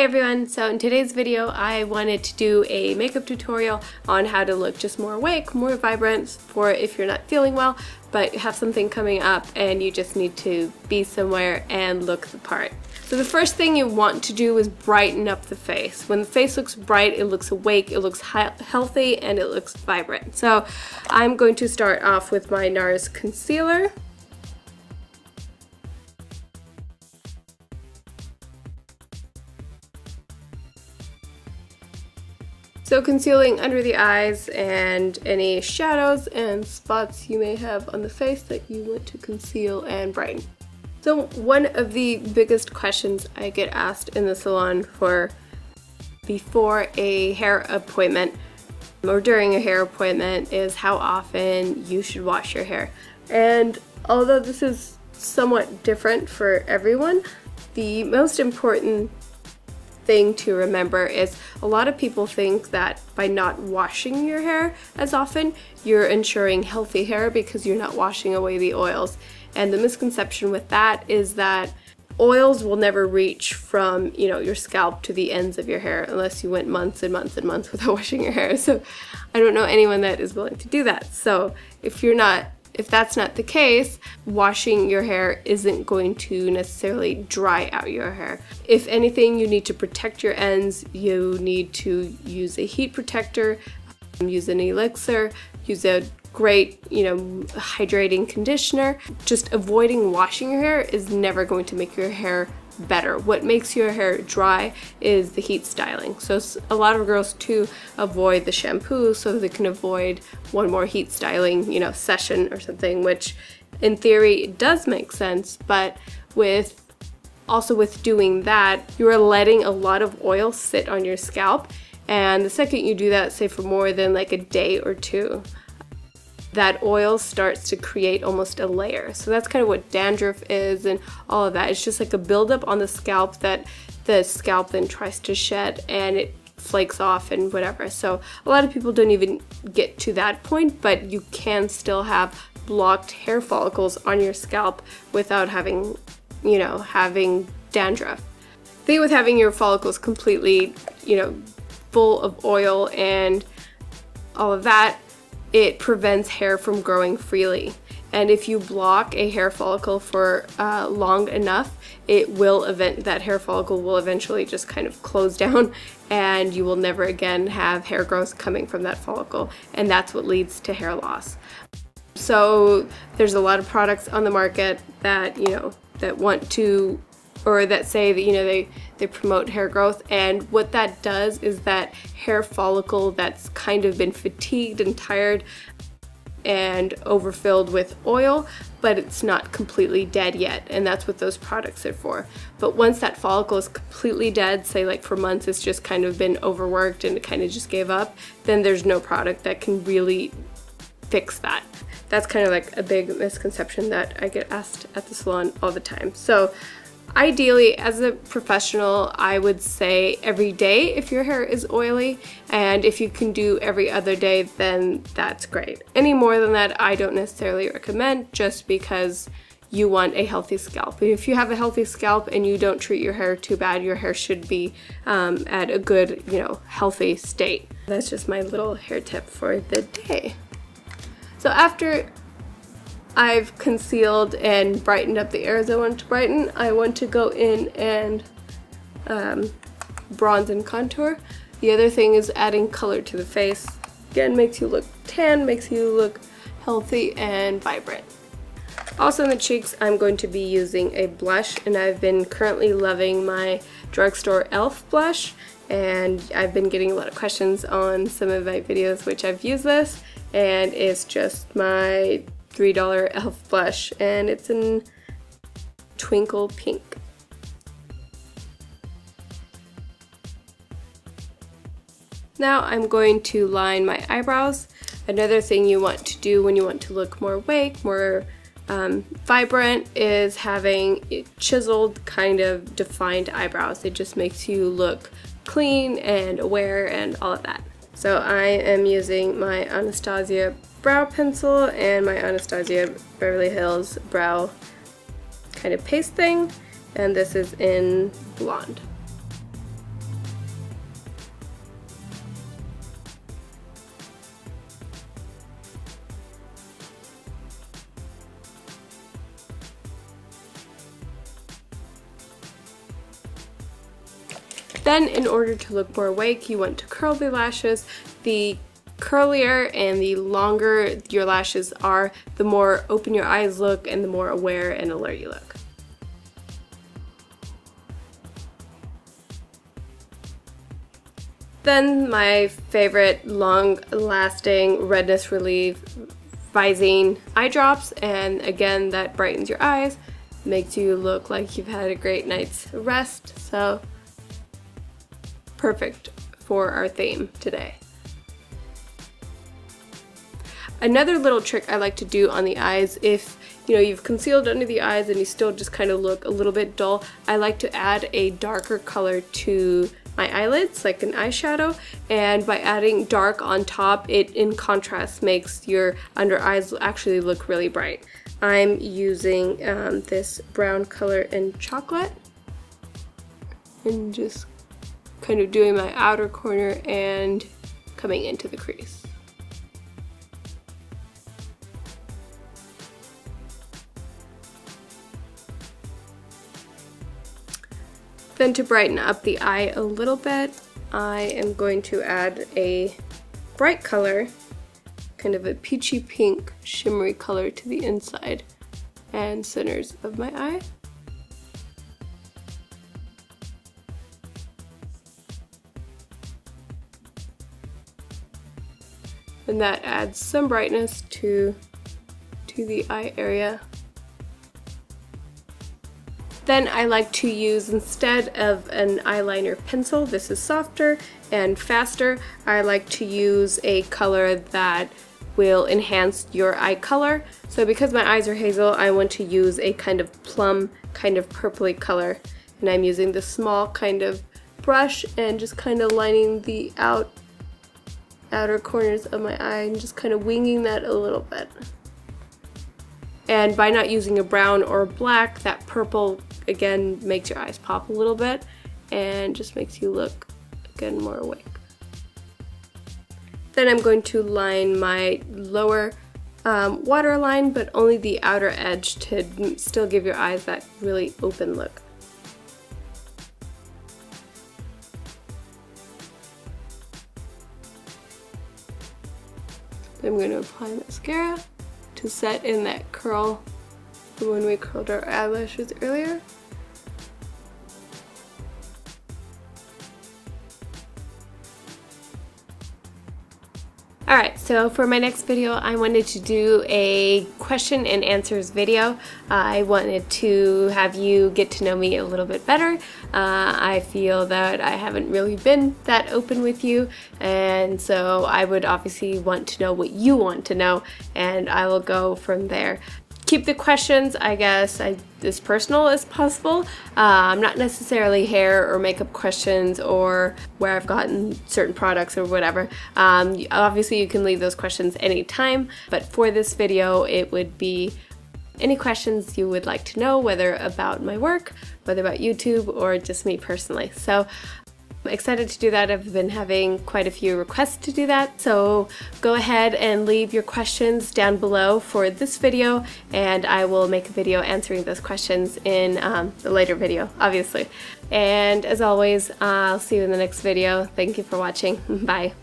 Hey everyone, so in today's video I wanted to do a makeup tutorial on how to look just more awake, more vibrant for if you're not feeling well but have something coming up and you just need to be somewhere and look the part. So the first thing you want to do is brighten up the face. When the face looks bright, it looks awake, it looks healthy, and it looks vibrant. So I'm going to start off with my Nars concealer. So concealing under the eyes and any shadows and spots you may have on the face that you want to conceal and brighten. So one of the biggest questions I get asked in the salon before a hair appointment or during a hair appointment is how often you should wash your hair. And although this is somewhat different for everyone, the most important thing to remember is a lot of people think that by not washing your hair as often, you're ensuring healthy hair because you're not washing away the oils. And the misconception with that is that oils will never reach from, your scalp to the ends of your hair unless you went months and months and months without washing your hair. So I don't know anyone that is willing to do that. So if that's not the case, washing your hair isn't going to necessarily dry out your hair. If anything, you need to protect your ends. You need to use a heat protector, use an elixir, use a great, hydrating conditioner. Just avoiding washing your hair is never going to make your hair better. What makes your hair dry is the heat styling. So a lot of girls too avoid the shampoo so they can avoid one more heat styling, session or something, which in theory does make sense, but with doing that, you are letting a lot of oil sit on your scalp, and the second you do that, say for more than like a day or two, that oil starts to create almost a layer. So that's kind of what dandruff is and all of that. It's just like a buildup on the scalp that the scalp then tries to shed and it flakes off and whatever. So a lot of people don't even get to that point, but you can still have blocked hair follicles on your scalp without having, having dandruff. The thing with having your follicles completely, full of oil and all of that, it prevents hair from growing freely. And if you block a hair follicle for long enough, that hair follicle will eventually just kind of close down and you will never again have hair growth coming from that follicle. And that's what leads to hair loss. So there's a lot of products on the market that, that want to, or that say that, they promote hair growth, and what that does is that hair follicle that's kind of been fatigued and tired and overfilled with oil, but it's not completely dead yet, and that's what those products are for. But once that follicle is completely dead, say like for months it's just kind of been overworked and it kind of just gave up, then there's no product that can really fix that. That's kind of like a big misconception that I get asked at the salon all the time. So ideally, as a professional, I would say every day if your hair is oily, and if you can do every other day, then that's great. Any more than that, I don't necessarily recommend, just because you want a healthy scalp. If you have a healthy scalp and you don't treat your hair too bad, your hair should be at a good, healthy state. That's just my little hair tip for the day. So after I've concealed and brightened up the areas I want to brighten, I want to go in and bronze and contour. The other thing is adding color to the face. Again, makes you look tan, makes you look healthy and vibrant. Also in the cheeks, I'm going to be using a blush, and I've been currently loving my drugstore e.l.f. blush, and I've been getting a lot of questions on some of my videos which I've used this, and it's just my $3 e.l.f. blush, and it's in Twinkle Pink. Now I'm going to line my eyebrows. Another thing you want to do when you want to look more awake, more vibrant, is having chiseled, kind of defined eyebrows. It just makes you look clean and aware and all of that. So I am using my Anastasia brow pencil and my Anastasia Beverly Hills brow kind of paste thing, and this is in blonde. Then in order to look more awake, you want to curl the lashes. The curlier and the longer your lashes are, the more open your eyes look and the more aware and alert you look. Then my favorite long-lasting redness relief visine eye drops, and again that brightens your eyes, makes you look like you've had a great night's rest, so perfect for our theme today. Another little trick I like to do on the eyes, if you've concealed under the eyes and you still just kind of look a little bit dull, I like to add a darker color to my eyelids, like an eyeshadow, and by adding dark on top, it in contrast makes your under eyes actually look really bright. I'm using this brown color in chocolate and just kind of doing my outer corner and coming into the crease. Then to brighten up the eye a little bit, I am going to add a bright color, kind of a peachy pink shimmery color to the inside and centers of my eye. And that adds some brightness to the eye area. Then I like to use, instead of an eyeliner pencil, this is softer and faster, I like to use a color that will enhance your eye color. So because my eyes are hazel, I want to use a kind of plum, kind of purpley color. And I'm using this small kind of brush and just kind of lining the outer corners of my eye and just kind of winging that a little bit. And by not using a brown or a black, that purple again makes your eyes pop a little bit and just makes you look again more awake. Then I'm going to line my lower waterline, but only the outer edge to still give your eyes that really open look. Then I'm going to apply mascara to set in that curl from when we curled our eyelashes earlier. Alright, so for my next video I wanted to do a question and answers video. I wanted to have you get to know me a little bit better. I feel that I haven't really been that open with you, and so I would obviously want to know what you want to know, and I will go from there. Keep the questions, I guess, as personal as possible. Not necessarily hair or makeup questions or where I've gotten certain products or whatever. Obviously you can leave those questions anytime, but for this video it would be any questions you would like to know, whether about my work, whether about YouTube, or just me personally. So I'm excited to do that. I've been having quite a few requests to do that, so go ahead and leave your questions down below for this video, and I will make a video answering those questions in a later video, obviously. And as always, I'll see you in the next video. Thank you for watching. Bye.